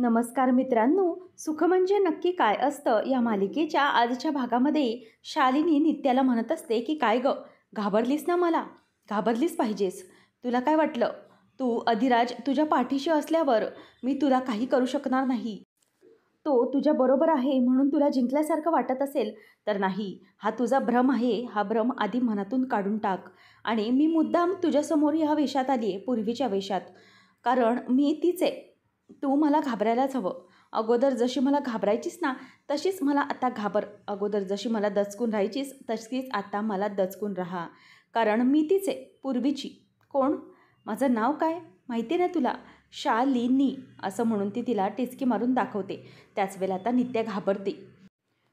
नमस्कार मित्रांनो, सुख म्हणजे नक्की काय असतं या मालिकेच्या आजच्या भागामध्ये शालिनी नित्याला म्हणत असते की काय ग, घाबरलीस ना? मला घाबरलीच पाहिजेस. तुला काय वाटलं? तू अधिराज तुझ्या पाठीशी असल्यावर मी तुला काही करू शकणार नाही. तो तुझ्या बरोबर आहे म्हणून तुला जिंकल्यासारखं वाटत असेल तर नाही, हा तुझा भ्रम आहे. हा भ्रम आधी मनातून काढून टाक. आणि मी मुद्दाम तुझ्यासमोर ह्या वेशात आली आहे, पूर्वीच्या वेशात, कारण मी तीच आहे. तू मला घाबरायलाच हवं. अगोदर जशी मला घाबरायचीस ना, तशीच मला आता घाबर. अगोदर जशी मला दचकून राहायचीस तशीच आता मला दचकून राहा, कारण मी तीच आहे, पूर्वीची. कोण? माझं नाव काय माहिती आहे ना तुला? शालिनी. असं म्हणून ती तिला टिचकी मारून दाखवते. त्याच वेळेला आता नित्या घाबरते.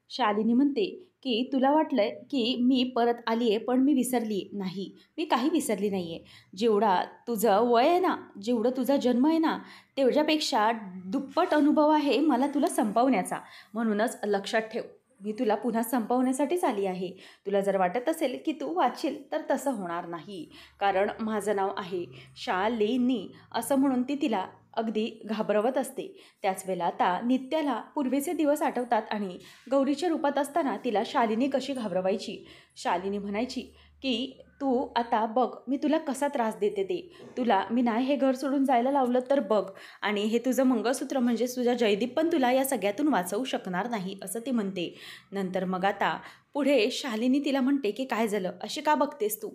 शालिनी म्हणते की तुला वाटलंय की मी परत आली आहे, पण मी विसरली नाही. मी काही विसरली नाही आहे. जेवढा तुझं वय आहे ना, जेवढं तुझा जन्म आहे ना, तेवढ्यापेक्षा दुप्पट अनुभव आहे मला तुला संपवण्याचा. म्हणूनच लक्षात ठेव, मी तुला पुन्हा संपवण्यासाठीच आली आहे. तुला जर वाटत असेल की तू वाचशील तर तसं होणार नाही, कारण माझं नाव आहे शालिनी. असं म्हणून ती तिला अगदी घाबरवत असते. त्याच वेळेला आता नित्याला पूर्वीचे दिवस आठवतात आणि गौरीच्या रूपात असताना तिला शालिनी कशी घाबरवायची. शालिनी म्हणायची की तू आता बघ मी तुला कसा त्रास देते ते. तुला मी नाही हे घर सोडून जायला लावलं तर बघ, आणि हे तुझं मंगळसूत्र म्हणजे तुझा जयदीप पण तुला या सगळ्यातून वाचवू शकणार नाही, असं ती म्हणते. नंतर मग आता पुढे शालिनी तिला म्हणते की काय झालं, अशी का बघतेस तू?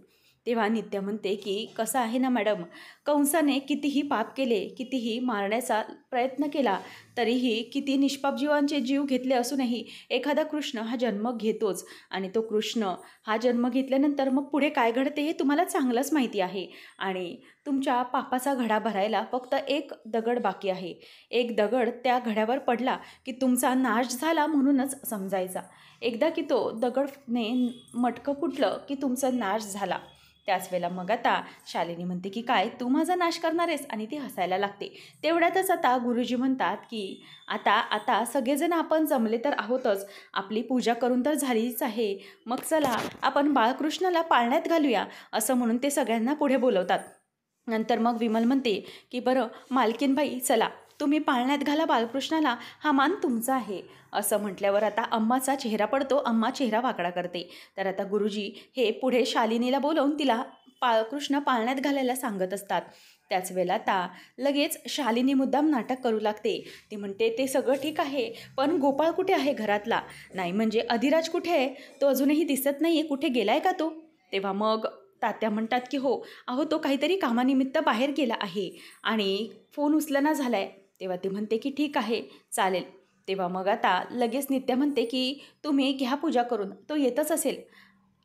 तेव्हा नित्या म्हणते की कसं आहे ना मॅडम, कंसाने कितीही पाप केले, कितीही मारण्याचा प्रयत्न केला, तरीही किती निष्पाप जीवांचे जीव घेतले असूनही एखादा कृष्ण हा जन्म घेतोच. आणि तो कृष्ण हा जन्म घेतल्यानंतर मग पुढे काय घडते हे तुम्हाला चांगलंच माहिती आहे. आणि तुमच्या पापाचा घडा भरायला फक्त एक दगड बाकी आहे. एक दगड त्या घड्यावर पडला की तुमचा नाश झाला म्हणूनच समजायचा. एकदा की तो दगडने मटकं फुटलं की तुमचा नाश झाला. त्याच वेळेला मग आता शालिनी म्हणते की काय तू माझा नाश करणार आहेस, आणि ती हसायला लागते. तेवढ्यातच आता गुरुजी म्हणतात की आता आता सगळेजण आपण जमले तर आहोतच, आपली पूजा करून तर झालीच आहे, मग चला आपण बाळकृष्णाला पाळण्यात घालूया. असं म्हणून ते सगळ्यांना पुढे बोलवतात. नंतर मग विमल म्हणते की बरं मालकीनबाई, चला तुम्ही पाळण्यात घाला बाळकृष्णाला, हा मान तुमचा आहे. असं म्हटल्यावर आता अम्माचा चेहरा पडतो. अम्मा चेहरा वाकडा करते. तर आता गुरुजी हे पुढे शालिनीला बोलवून तिला बाळकृष्ण पाळण्यात घालायला सांगत असतात. त्याच वेळेला आता लगेच शालिनी मुद्दाम नाटक करू लागते. ती म्हणते ते सगळं ठीक आहे, पण गोपाळ कुठे आहे घरातला? नाही म्हणजे अधिराज कुठे आहे? तो अजूनही दिसत नाही आहे, कुठे गेलाय का तो? तेव्हा मग तात्या म्हणतात की हो, अहो तो काहीतरी कामानिमित्त बाहेर गेला आहे आणि फोन उचलना झालाय. तेव्हा ती म्हणते की ठीक आहे, चालेल. तेव्हा मग आता लगेच नित्या म्हणते की तुम्ही घ्या पूजा करून, तो येतच असेल,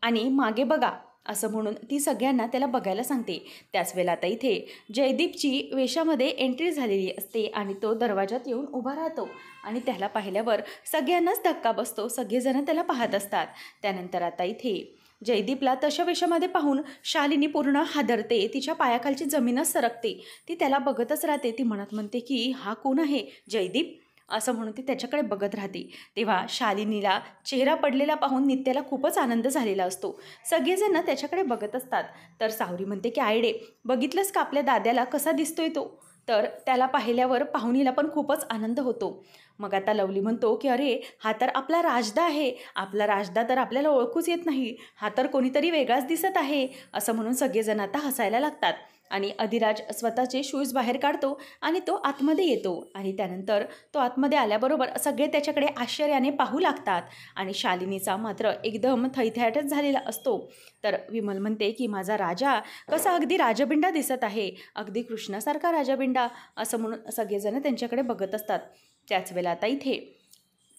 आणि मागे बघा. असं म्हणून ती सगळ्यांना त्याला बघायला सांगते. त्याच वेळेला आता इथे जयदीपची वेशामध्ये एंट्री झालेली असते आणि तो दरवाजात येऊन उभा राहतो. आणि त्याला पाहिल्यावर सगळ्यांनाच धक्का बसतो. सगळेजण त्याला पाहत असतात. त्यानंतर आता इथे जयदीपला तशा वेशामध्ये पाहून शालिनी पूर्ण हादरते. तिच्या पायाखालची जमीनच सरकते. ती त्याला बघतच राहते. ती मनात म्हणते की हा कोण आहे? जयदीप? असं म्हणून ती त्याच्याकडे बघत राहते. तेव्हा शालिनीला चेहरा पडलेला पाहून नित्याला खूपच आनंद झालेला असतो. सगळेजण त्याच्याकडे बघत असतात. तर सावरी म्हणते की आयडे, बघितलंस का आपल्या दाद्याला कसा दिसतोय तो? तर त्याला पाहिल्यावर पाहुणीला पण खूपच आनंद होतो. मग आता लवली म्हणतो की अरे, हा तर आपला राजदा आहे. आपला राजदा तर आपल्याला ओळखूच येत नाही, हा तर कोणीतरी वेगळाच दिसत आहे. असं म्हणून सगळेजण आता हसायला लागतात. आणि अधिराज स्वतःचे शूज बाहेर काढतो आणि तो आतमध्ये येतो. आणि त्यानंतर तो आतमध्ये आल्याबरोबर सगळे त्याच्याकडे आश्चर्याने पाहू लागतात. आणि शालिनीचा मात्र एकदम थैथयाटच झालेला असतो. तर विमल म्हणते की माझा राजा कसा अगदी राजबिंडा दिसत आहे, अगदी कृष्णासारखा राजबिंडा. असं म्हणून सगळेजण त्यांच्याकडे बघत असतात. त्याच वेळेला आता इथे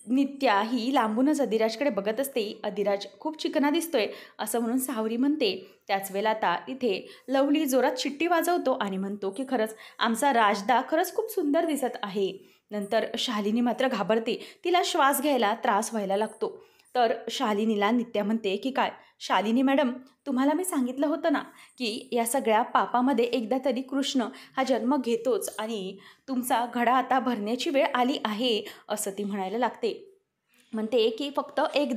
नित्या ही लांबूनच अधिराजकडे बघत असते. अधिराज खूप चिकना दिसतोय असं म्हणून सावरी म्हणते. त्याच वेळेला आता इथे लवली जोरात शिट्टी वाजवतो आणि म्हणतो की खरंच आमचा राजदा खरंच खूप सुंदर दिसत आहे. नंतर शालिनी मात्र घाबरते. तिला श्वास घ्यायला त्रास व्हायला लागतो. तर शालिनीला नित्या म्हणते की काय शालिनी मॅडम, तुम्हाला मी सांगितलं होतं ना की या सगळ्या पापामध्ये एकदा तरी कृष्ण हा जन्म घेतोच, आणि तुमचा घडा आता भरण्याची वेळ आली आहे. असं ती म्हणायला लागते. म्हणते की फक्त एक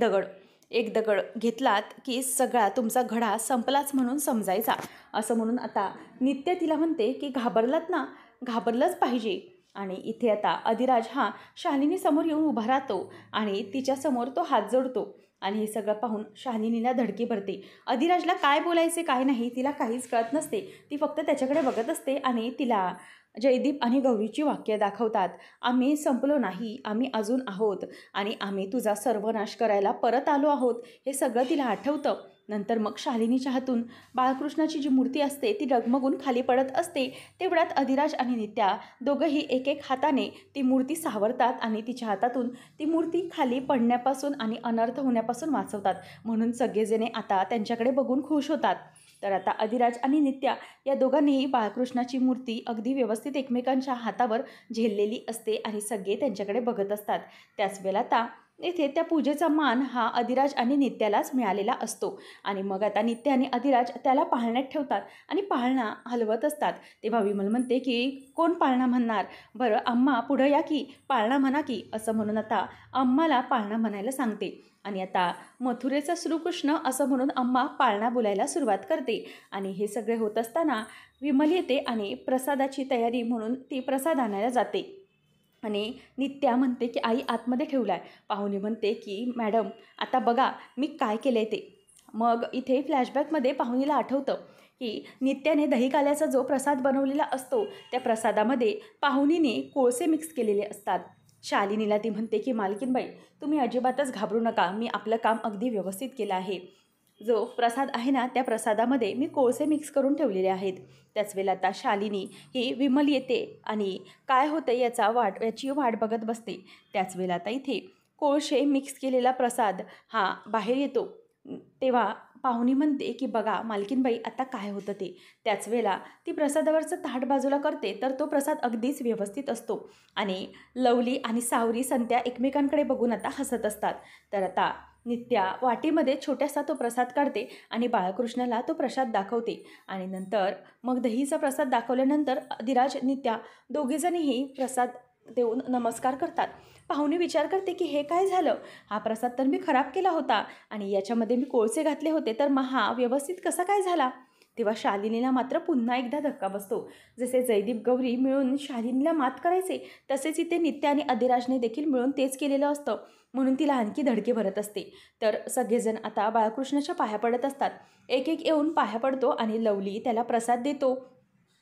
दगड घेतलात की सगळा तुमचा घडा संपलाच म्हणून समजायचा. असं म्हणून आता नित्य तिला म्हणते की घाबरलात ना, घाबरलंच पाहिजे. आणि इथे आता अधिराज हा शालिनीसमोर येऊन उभा राहतो आणि तिच्यासमोर तो हात जोडतो. आणि हे सगळं पाहून शालिनीला धडकी भरते. अधिराजला काय बोलायचे काय नाही तिला काहीच कळत नसते. ती फक्त त्याच्याकडे बघत असते आणि तिला जयदीप आणि गौरीची वाक्य दाखवतात. आम्ही संपलो नाही, आम्ही अजून आहोत आणि आम्ही तुझा सर्वनाश करायला परत आलो आहोत, हे सगळं तिला आठवतं. नंतर मग शालिनीच्या हातून बाळकृष्णाची जी मूर्ती असते ती डगमगून खाली पडत असते. तेवढ्यात अधिराज आणि नित्या दोघंही एक एक हाताने ती मूर्ती सावरतात आणि तिच्या हातातून ती मूर्ती खाली पडण्यापासून आणि अनर्थ होण्यापासून वाचवतात. म्हणून सगळेजणे आता त्यांच्याकडे बघून खुश होतात. तर आता अधिराज आणि नित्या या दोघांनीही बाळकृष्णाची मूर्ती अगदी व्यवस्थित एकमेकांच्या हातावर झेललेली असते आणि सगळे त्यांच्याकडे बघत असतात. त्याच वेळेला आता येथे त्या पूजेचा मान हा अधिराज आणि नित्यालाच मिळालेला असतो. आणि मग आता नित्य आणि अधिराज त्याला पाळण्यात ठेवतात आणि पाळणा हलवत असतात. तेव्हा विमल म्हणते की कोण पाळणा म्हणणार, बरं अम्मा पुढं या की पाळणा म्हणा की, असं म्हणून आता अम्माला पाळणा म्हणायला सांगते. आणि आता मथुरेचा श्रीकृष्ण असं म्हणून अम्मा पाळणा बोलायला सुरुवात करते. आणि हे सगळे होत असताना विमल येते आणि प्रसादाची तयारी म्हणून ती प्रसाद आणायला जाते. आणि नित्या म्हणते की आई आतमध्ये ठेवला आहे. पाहुणे म्हणते की मॅडम आता बघा मी काय केलं आहे ते. मग इथे फ्लॅशबॅकमध्ये पाहुणीला आठवतं की नित्याने दही काल्याचा जो प्रसाद बनवलेला असतो त्या प्रसादामध्ये पाहुणीने कोळसे मिक्स केलेले असतात. शालिनीला ती म्हणते की मालकीनबाई तुम्ही अजिबातच घाबरू नका, मी आपलं काम अगदी व्यवस्थित केलं आहे. जो प्रसाद आहे ना त्या प्रसादामध्ये मी कोळसे मिक्स करून ठेवलेले आहेत. त्याच वेळेला आता शालिनी ही विमल येते आणि काय होतं याची वाट बघत बसते. त्याच वेळेला आता इथे कोळसे मिक्स केलेला प्रसाद हा बाहेर येतो. तेव्हा पाहुणी म्हणते की बघा मालकीनबाई आता काय होतं ते. त्याच वेळेला ती प्रसादावरचं ताट बाजूला करते तर तो प्रसाद अगदीच व्यवस्थित असतो. आणि लवली आणि सावरी संत्या एकमेकांकडे बघून आता हसत असतात. तर आता नित्या वाटीमध्ये छोट्यासा तो प्रसाद काढते आणि बाळकृष्णाला तो प्रसाद दाखवते. आणि नंतर मग दहीचा प्रसाद दाखवल्यानंतर अधिराज नित्या दोघेजणीही प्रसाद देऊन नमस्कार करतात. पाहुणे विचार करते की हे काय झालं, हा प्रसाद तर मी खराब केला होता आणि याच्यामध्ये मी कोळसे घातले होते तर मग हा व्यवस्थित कसा काय झाला. तेव्हा शालिनीला मात्र पुन्हा एकदा धक्का बसतो. जसे जयदीप गौरी मिळून शालिनीला मात करायचे तसेच इथे नित्या आणि अधिराजने देखील मिळून तेच केलेलं असतं. म्हणून तिला आणखी धडकी भरत असते. तर सगळेजण आता बाळकृष्णाच्या पाया पडत असतात. एक एक येऊन पाया पडतो आणि लवली त्याला प्रसाद देतो.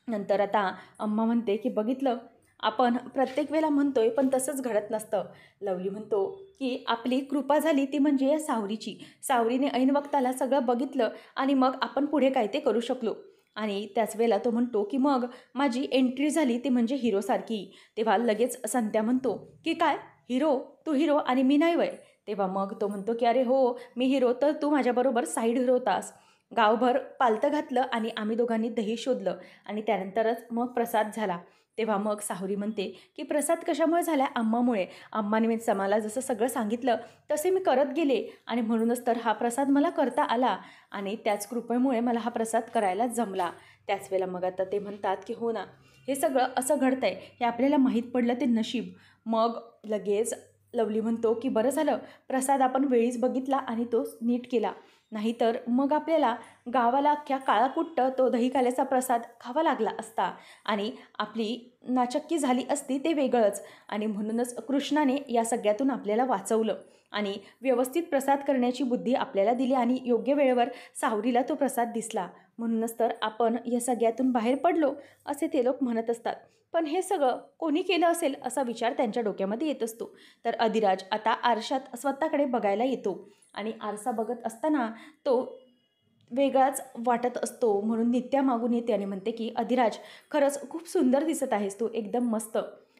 नंतर आता अम्मा म्हणते की बघितलं आपण प्रत्येक वेळेला म्हणतोय पण तसंच घडत नसतं. लवली म्हणतो की आपली कृपा झाली ती म्हणजे या सावरीची. सावरीने ऐन वक्ताला सगळं बघितलं आणि मग आपण पुढे काय ते करू शकलो. आणि त्याच वेळेला तो म्हणतो की मग माझी एंट्री झाली ती म्हणजे हिरोसारखी. तेव्हा लगेच संत्या म्हणतो की काय हिरो, तू हिरो आणि मी नाही वय. तेव्हा मग तो म्हणतो की अरे हो मी हिरो तर तू माझ्याबरोबर साईड हिरो होतास. गावभर पालतं घातलं आणि आम्ही दोघांनी दही शोधलं आणि त्यानंतरच मग प्रसाद झाला. तेव्हा मग साहुरी म्हणते की प्रसाद कशामुळे झाला, अम्मामुळे. अम्माने मी समाला जसं सगळं सांगितलं तसे मी करत गेले आणि म्हणूनच तर हा प्रसाद मला करता आला आणि त्याच कृपेमुळे मला हा प्रसाद करायला जमला. त्याच वेळेला मग आता ते म्हणतात की हो ना हे सगळं असं घडतं आहे हे आपल्याला माहीत पडलं ते नशीब. मग लगेच लवली म्हणतो की बरं झालं प्रसाद आपण वेळीच बघितला आणि तो नीट केला, नाहीतर मग आपल्याला गावाला अख्ख्या काळाकुट्ट तो दही काल्याचा प्रसाद खावा लागला असता आणि आपली नाचक्की झाली असती ते वेगळंच. आणि म्हणूनच कृष्णाने या सगळ्यातून आपल्याला वाचवलं आणि व्यवस्थित प्रसाद करण्याची बुद्धी आपल्याला दिली आणि योग्य वेळेवर सावरीला तो प्रसाद दिसला. म्हणूनच तर आपण या सगळ्यातून बाहेर पडलो असे ते लोक म्हणत असतात. पण हे सगळं कोणी केलं असेल असा विचार त्यांच्या डोक्यामध्ये येत असतो. तर अधिराज आता आरशात स्वतःकडे बघायला येतो आणि आरसा बघत असताना तो वेगळाच वाटत असतो. म्हणून नित्या मागून येते आणि म्हणते की अधिराज खरंच खूप सुंदर दिसत आहेस तू, एकदम मस्त.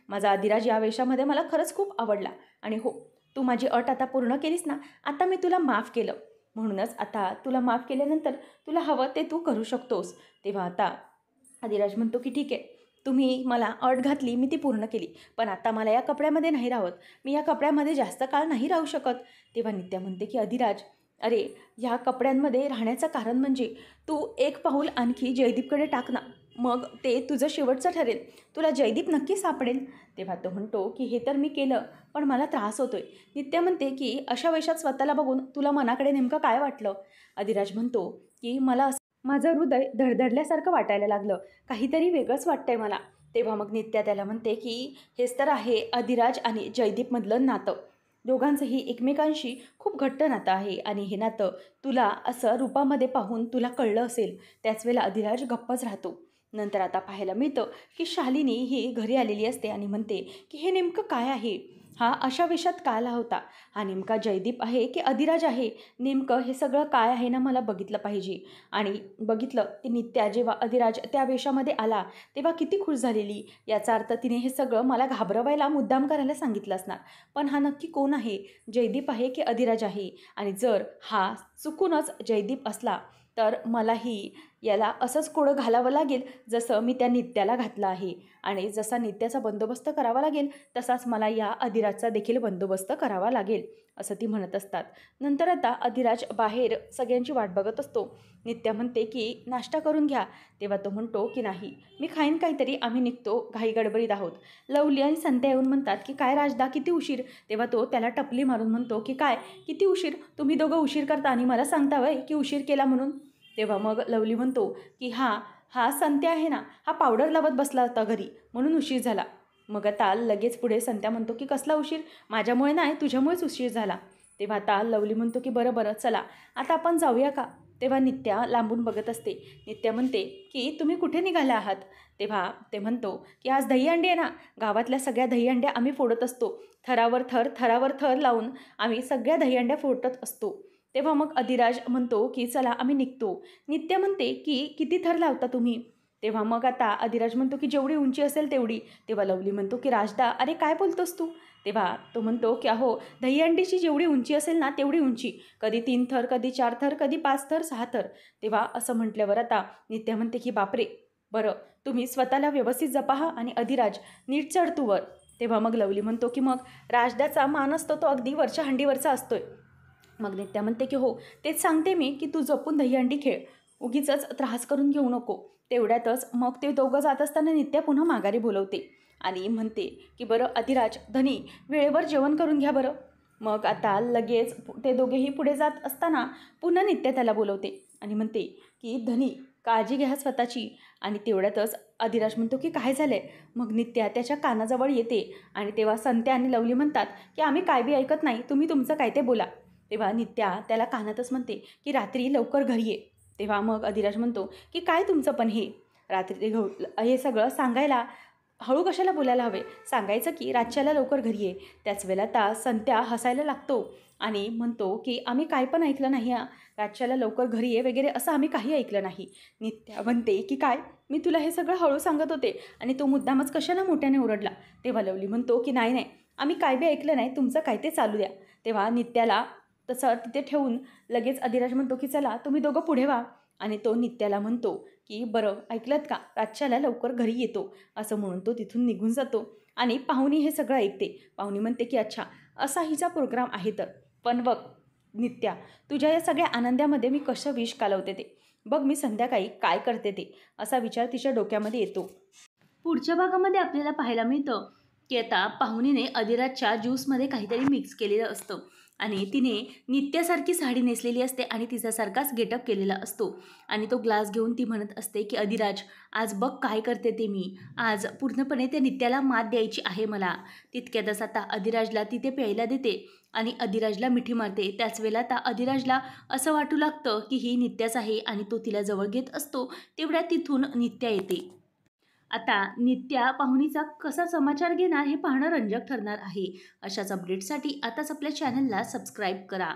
माझा अधिराज या वेशामध्ये मला खरंच खूप आवडला आणि हो तू माझी अट आता पूर्ण केलीस ना, आता मी तुला माफ केलं. म्हणूनच आता तुला माफ केल्यानंतर तुला हवं ते तू करू शकतोस. तेव्हा आता अधिराज म्हणतो की ठीक आहे तुम्ही मला अट घातली मी ती पूर्ण केली, पण आता मला या कपड्यामध्ये नाही राहत, मी या कपड्यामध्ये जास्त काळ नाही राहू शकत. तेव्हा नित्या म्हणते की अधिराज अरे ह्या कपड्यांमध्ये राहण्याचं कारण म्हणजे तू एक पाऊल आणखी जयदीपकडे टाक ना, मग ते तुझं शेवटचं ठरेल, तुला जयदीप नक्की सापडेल. तेव्हा तो म्हणतो की हे तर मी केलं पण मला त्रास होतोय. नित्या म्हणते की अशा वेशात स्वतःला बघून तुला मनाकडे नेमकं काय वाटलं. अधिराज म्हणतो की मला माझं हृदय धडधडल्यासारखं वाटायला लागलं, काहीतरी वेगळंच वाटतंय मला. तेव्हा मग नित्या त्याला म्हणते की हेच तर आहे अधिराज आणि जयदीपमधलं नातं. दोघांचंही एकमेकांशी खूप घट्ट नातं आहे आणि हे नातं तुला असं रूपामध्ये पाहून तुला कळलं असेल. त्याच वेळेला अधिराज गप्पच राहतो. नंतर आता पाहायला मिळतं की शालिनी ही घरी आलेली असते आणि म्हणते की हे नेमकं काय आहे? हा अशा वेशात का आला होता? हा नेमका जयदीप आहे की अधिराज आहे? नेमकं हे सगळं काय आहे ना, मला बघितलं पाहिजे. आणि बघितलं की नित्या जेव्हा अधिराज त्या वेशामध्ये आला तेव्हा किती खुश झालेली. याचा अर्थ तिने हे सगळं मला घाबरवायला मुद्दाम करायला सांगितलं असणार. पण हा नक्की कोण आहे? जयदीप आहे की अधिराज आहे? आणि जर हा चुकूनच जयदीप असला तर मलाही याला असंच कोडं घालावं लागेल जसं मी त्या नित्याला घातलं आहे. आणि जसा नित्याचा बंदोबस्त करावा लागेल तसाच मला या अधिराजचा देखील बंदोबस्त करावा लागेल, असं ती म्हणत असतात. नंतर आता अधिराज बाहेर सगळ्यांची वाट बघत असतो. नित्या म्हणते की नाश्ता करून घ्या. तेव्हा तो म्हणतो की नाही, मी खाईन काहीतरी, आम्ही निघतो, घाई गडबडीत आहोत. लवली आणि संध्या येऊन म्हणतात की काय राजदा, किती उशीर? तेव्हा तो त्याला टपली मारून म्हणतो की काय किती उशीर? तुम्ही दोघं उशीर करता आणि मला सांगता वय की उशीर केला म्हणून? तेव्हा मग लवली म्हणतो की हा संत्या आहे ना, हा पावडर लावत बसला होता घरी म्हणून उशीर झाला. मग आता लगेच पुढे संत्या म्हणतो की कसला उशीर? माझ्यामुळे नाही, तुझ्यामुळेच उशीर झाला. तेव्हा आता लवली म्हणतो की बरं बरं चला आता आपण जाऊया का? तेव्हा नित्या लांबून बघत असते. नित्या म्हणते की तुम्ही कुठे निघाला आहात? तेव्हा ते म्हणतो की आज दहीहंडी आहे ना, गावातल्या सगळ्या दहीहंड्या आम्ही फोडत असतो. थरावर थर लावून आम्ही सगळ्या दहीहंड्या फोडत असतो. तेव्हा मग अधिराज म्हणतो की चला आम्ही निघतो. नित्या म्हणते की किती थर लावता तुम्ही? तेव्हा मग आता अधिराज म्हणतो की जेवढी उंची असेल तेवढी. तेव्हा लवली म्हणतो की राजदा, अरे काय बोलतोस तू? तेव्हा तो म्हणतो की अहो, दहीहंडीची जेवढी उंची असेल ना तेवढी उंची. कधी 3 थर, कधी 4 थर, कधी 5 थर, 6 थर. तेव्हा असं म्हटल्यावर आता नित्या म्हणते की बापरे, बरं तुम्ही स्वतःला व्यवस्थित जपा हा आणि अधिराज नीट चढ तू वर. तेव्हा मग लवली म्हणतो की मग राजदाचा मान असतो तो अगदी वरच्या हंडीवरचा असतोय. मग नित्या म्हणते की हो, तेच सांगते मी की तू जपून दहीहंडी खेळ, उगीचच त्रास करून घेऊ नको. तेवढ्यातच मग ते दोघं जात असताना नित्या पुन्हा माघारी बोलवते आणि म्हणते की बरं अधिराज, धनी, वेळेवर जेवण करून घ्या बरं. मग आता लगेच ते दोघेही पुढे जात असताना पुन्हा नित्या त्याला बोलवते आणि म्हणते की धनी, काळजी घ्या स्वतःची. आणि तेवढ्यातच अधिराज म्हणतो की काय झालं आहे? मग नित्या त्याच्या कानाजवळ येते आणि तेव्हा संत्या आणि लवली म्हणतात की आम्ही काय बी ऐकत नाही, तुम्ही तुमचं काय ते बोला. तेव्हा नित्या त्याला कानातच म्हणते की रात्री लवकर घरी ये. तेव्हा मग अधिराज म्हणतो की काय तुमचं पण हे रात्री हे सगळं सांगायला हळू कशाला बोलायला हवे? सांगायचं की रातच्याला लवकर घरी ये. त्याच वेळेला आता संत्या हसायला लागतो आणि म्हणतो की आम्ही काय पण ऐकलं नाही हां, रातच्याला लवकर घरी ये वगैरे असं आम्ही काही ऐकलं नाही. नित्या म्हणते की काय, मी तुला हे सगळं हळू सांगत होते आणि तो मुद्दामच कशाला मोठ्याने ओरडला. तेव्हा लवली म्हणतो की नाही नाही, आम्ही काय बी ऐकलं नाही, तुमचं काय ते चालू द्या. तेव्हा नित्याला तसं तिथे ठेवून लगेच अधिराज म्हणतो की चला तुम्ही दोघं पुढे व्हा. आणि तो नित्याला म्हणतो की बरं ऐकलंत का, रातच्याला लवकर घरी येतो, असं म्हणून तो तिथून निघून जातो. आणि पाहुणी हे सगळं ऐकते. पाहुणी म्हणते की अच्छा, असा हिचा प्रोग्राम आहे तर. पण बघ नित्या, तुझ्या या सगळ्या आनंदामध्ये मी कसं विष कालवते ते बघ, मी संध्याकाळी काय करते ते, असा विचार तिच्या डोक्यामध्ये येतो. पुढच्या भागामध्ये आपल्याला पाहायला मिळतं की आता पाहुणीने अधिराजच्या ज्यूसमध्ये काहीतरी मिक्स केलेलं असतं आणि तिने नित्यासारखी साडी नेसलेली असते आणि तिच्यासारखाच गेटअप केलेला असतो. आणि तो ग्लास घेऊन ती म्हणत असते की अधिराज, आज बघ काय करते ते मी, आज पूर्णपणे त्या नित्याला मात द्यायची आहे मला. तितक्यातच आता अधिराजला तिथे प्यायला देते आणि अधिराजला मिठी मारते. त्याच वेळेला आता अधिराजला असं वाटू लागतं की ही नित्याच आहे आणि तो तिला जवळ घेत असतो. तेवढ्या तिथून नित्या येते. आता नित्या पाहुणीचा कसा समाचार घेणार हे पाहणं रंजक ठरणार आहे. अशाच अपडेटसाठी आताच आपल्या चॅनलला सबस्क्राईब करा.